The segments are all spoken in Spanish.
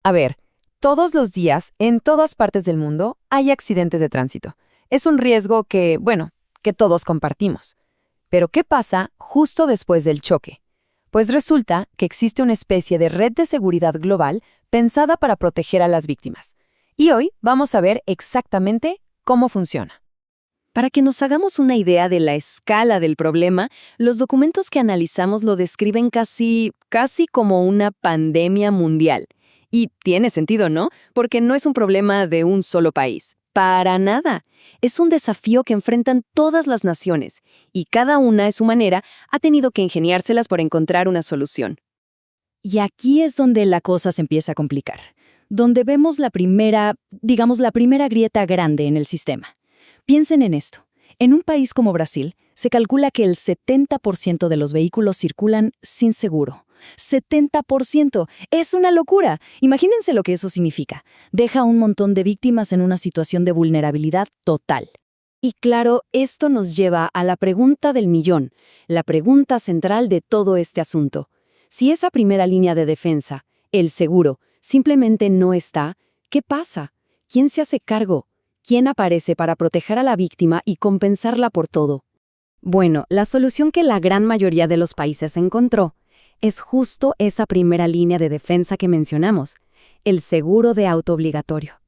A ver, todos los días, en todas partes del mundo, hay accidentes de tránsito. Es un riesgo que todos compartimos. Pero ¿qué pasa justo después del choque? Pues resulta que existe una especie de red de seguridad global pensada para proteger a las víctimas. Y hoy vamos a ver exactamente cómo funciona. Para que nos hagamos una idea de la escala del problema, los documentos que analizamos lo describen casi como una pandemia mundial. Y tiene sentido, ¿no? Porque no es un problema de un solo país. Para nada. Es un desafío que enfrentan todas las naciones, y cada una a su manera ha tenido que ingeniárselas por encontrar una solución. Y aquí es donde la cosa se empieza a complicar, donde vemos la primera grieta grande en el sistema. Piensen en esto. En un país como Brasil, se calcula que el 70% de los vehículos circulan sin seguro. ¡70%! ¡Es una locura! Imagínense lo que eso significa. Deja a un montón de víctimas en una situación de vulnerabilidad total. Y claro, esto nos lleva a la pregunta del millón, la pregunta central de todo este asunto. Si esa primera línea de defensa, el seguro, simplemente no está, ¿qué pasa? ¿Quién se hace cargo? ¿Quién aparece para proteger a la víctima y compensarla por todo? Bueno, la solución que la gran mayoría de los países encontró es justo esa primera línea de defensa que mencionamos, el seguro de auto obligatorio.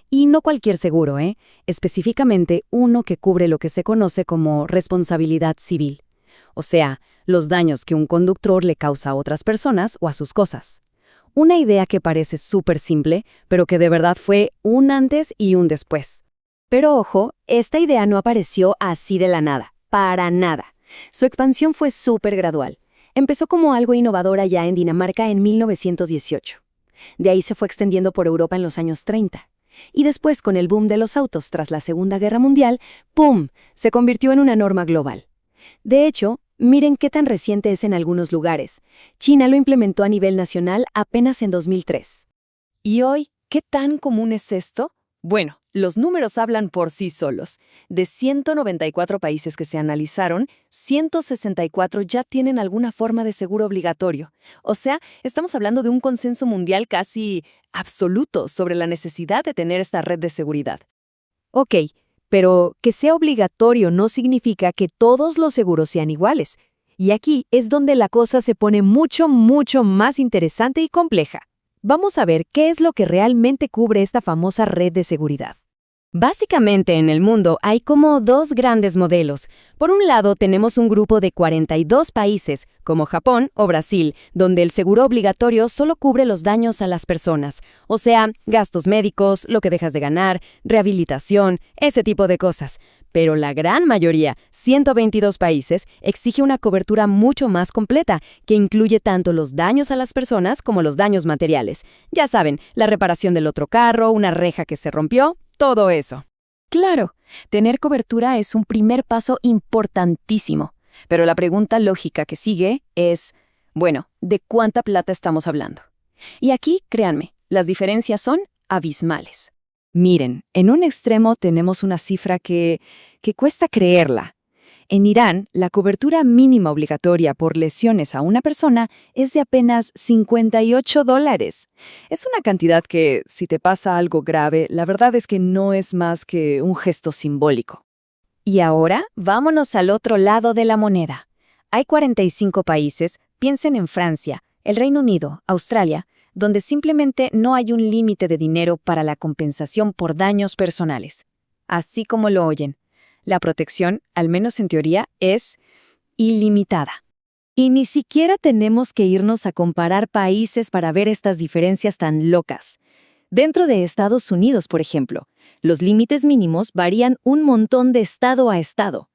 Y no cualquier seguro, específicamente uno que cubre lo que se conoce como responsabilidad civil, o sea, los daños que un conductor le causa a otras personas o a sus cosas. Una idea que parece súper simple, pero que de verdad fue un antes y un después. Pero ojo, esta idea no apareció así de la nada, para nada. Su expansión fue súper gradual. Empezó como algo innovador allá en Dinamarca en 1918. De ahí se fue extendiendo por Europa en los años 30. Y después, con el boom de los autos tras la Segunda Guerra Mundial, ¡pum!, se convirtió en una norma global. De hecho, miren qué tan reciente es en algunos lugares. China lo implementó a nivel nacional apenas en 2003. ¿Y hoy qué tan común es esto? Bueno, los números hablan por sí solos. De 194 países que se analizaron, 164 ya tienen alguna forma de seguro obligatorio. O sea, estamos hablando de un consenso mundial casi absoluto sobre la necesidad de tener esta red de seguridad. Ok, pero que sea obligatorio no significa que todos los seguros sean iguales. Y aquí es donde la cosa se pone mucho más interesante y compleja. Vamos a ver qué es lo que realmente cubre esta famosa red de seguridad. Básicamente en el mundo hay como dos grandes modelos. Por un lado tenemos un grupo de 42 países, como Japón o Brasil, donde el seguro obligatorio solo cubre los daños a las personas, o sea, gastos médicos, lo que dejas de ganar, rehabilitación, ese tipo de cosas. Pero la gran mayoría, 122 países, exige una cobertura mucho más completa, que incluye tanto los daños a las personas como los daños materiales. Ya saben, la reparación del otro carro, una reja que se rompió, todo eso. Claro, tener cobertura es un primer paso importantísimo, pero la pregunta lógica que sigue es, bueno, ¿de cuánta plata estamos hablando? Y aquí, créanme, las diferencias son abismales. Miren, en un extremo tenemos una cifra que cuesta creerla. En Irán, la cobertura mínima obligatoria por lesiones a una persona es de apenas $58. Es una cantidad que, si te pasa algo grave, la verdad es que no es más que un gesto simbólico. Y ahora, vámonos al otro lado de la moneda. Hay 45 países, piensen en Francia, el Reino Unido, Australia, donde simplemente no hay un límite de dinero para la compensación por daños personales. Así como lo oyen. La protección, al menos en teoría, es ilimitada. Y ni siquiera tenemos que irnos a comparar países para ver estas diferencias tan locas. Dentro de Estados Unidos, por ejemplo, los límites mínimos varían un montón de estado a estado.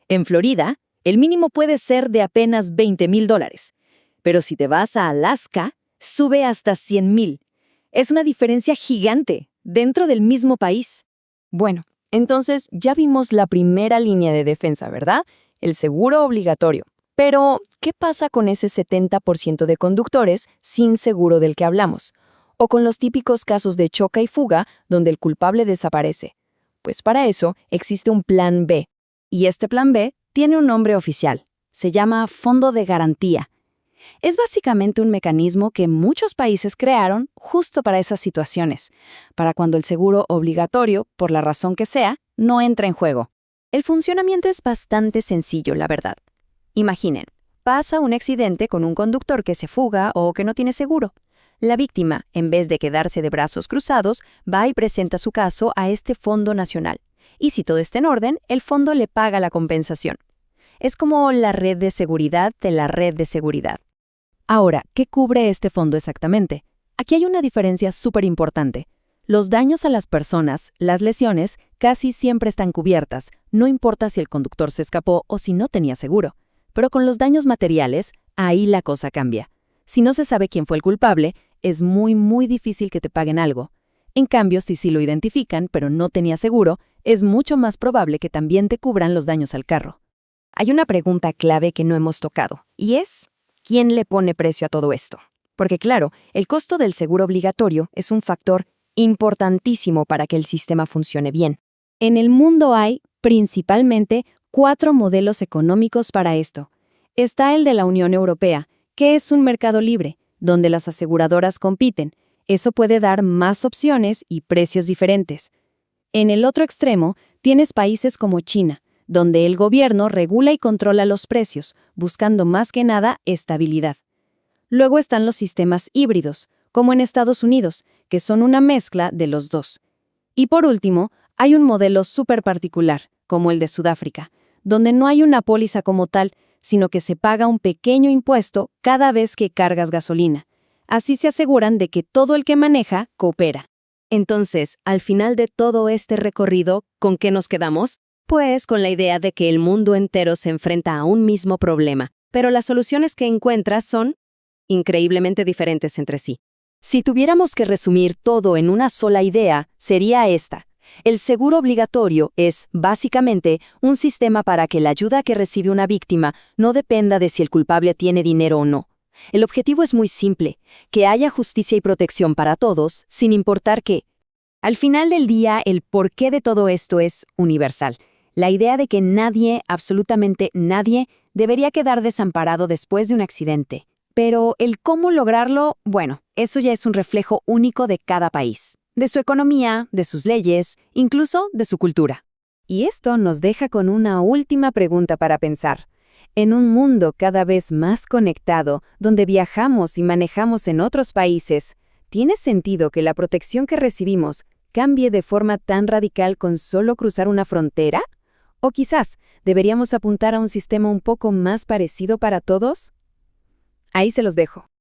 En Florida, el mínimo puede ser de apenas $20,000. Pero si te vas a Alaska, sube hasta 100,000. Es una diferencia gigante dentro del mismo país. Bueno, entonces ya vimos la primera línea de defensa, ¿verdad? El seguro obligatorio. Pero, ¿qué pasa con ese 70% de conductores sin seguro del que hablamos? O con los típicos casos de choca y fuga donde el culpable desaparece. Pues para eso existe un plan B. Y este plan B tiene un nombre oficial. Se llama Fondo de Garantía. Es básicamente un mecanismo que muchos países crearon justo para esas situaciones, para cuando el seguro obligatorio, por la razón que sea, no entra en juego. El funcionamiento es bastante sencillo, la verdad. Imaginen, pasa un accidente con un conductor que se fuga o que no tiene seguro. La víctima, en vez de quedarse de brazos cruzados, va y presenta su caso a este fondo nacional. Y si todo está en orden, el fondo le paga la compensación. Es como la red de seguridad de la red de seguridad. Ahora, ¿qué cubre este fondo exactamente? Aquí hay una diferencia súper importante. Los daños a las personas, las lesiones, casi siempre están cubiertas, no importa si el conductor se escapó o si no tenía seguro. Pero con los daños materiales, ahí la cosa cambia. Si no se sabe quién fue el culpable, es muy difícil que te paguen algo. En cambio, si sí lo identifican, pero no tenía seguro, es mucho más probable que también te cubran los daños al carro. Hay una pregunta clave que no hemos tocado, y es, ¿quién le pone precio a todo esto? Porque claro, el costo del seguro obligatorio es un factor importantísimo para que el sistema funcione bien. En el mundo hay, principalmente, 4 modelos económicos para esto. Está el de la Unión Europea, que es un mercado libre, donde las aseguradoras compiten. Eso puede dar más opciones y precios diferentes. En el otro extremo, tienes países como China, donde el gobierno regula y controla los precios, buscando más que nada estabilidad. Luego están los sistemas híbridos, como en Estados Unidos, que son una mezcla de los dos. Y por último, hay un modelo súper particular, como el de Sudáfrica, donde no hay una póliza como tal, sino que se paga un pequeño impuesto cada vez que cargas gasolina. Así se aseguran de que todo el que maneja coopera. Entonces, al final de todo este recorrido, ¿con qué nos quedamos? Pues con la idea de que el mundo entero se enfrenta a un mismo problema, pero las soluciones que encuentras son increíblemente diferentes entre sí. Si tuviéramos que resumir todo en una sola idea, sería esta. El seguro obligatorio es, básicamente, un sistema para que la ayuda que recibe una víctima no dependa de si el culpable tiene dinero o no. El objetivo es muy simple, que haya justicia y protección para todos, sin importar qué. Al final del día, el porqué de todo esto es universal. La idea de que nadie, absolutamente nadie, debería quedar desamparado después de un accidente. Pero el cómo lograrlo, bueno, eso ya es un reflejo único de cada país, de su economía, de sus leyes, incluso de su cultura. Y esto nos deja con una última pregunta para pensar. En un mundo cada vez más conectado, donde viajamos y manejamos en otros países, ¿tiene sentido que la protección que recibimos cambie de forma tan radical con solo cruzar una frontera? ¿O quizás deberíamos apuntar a un sistema un poco más parecido para todos? Ahí se los dejo.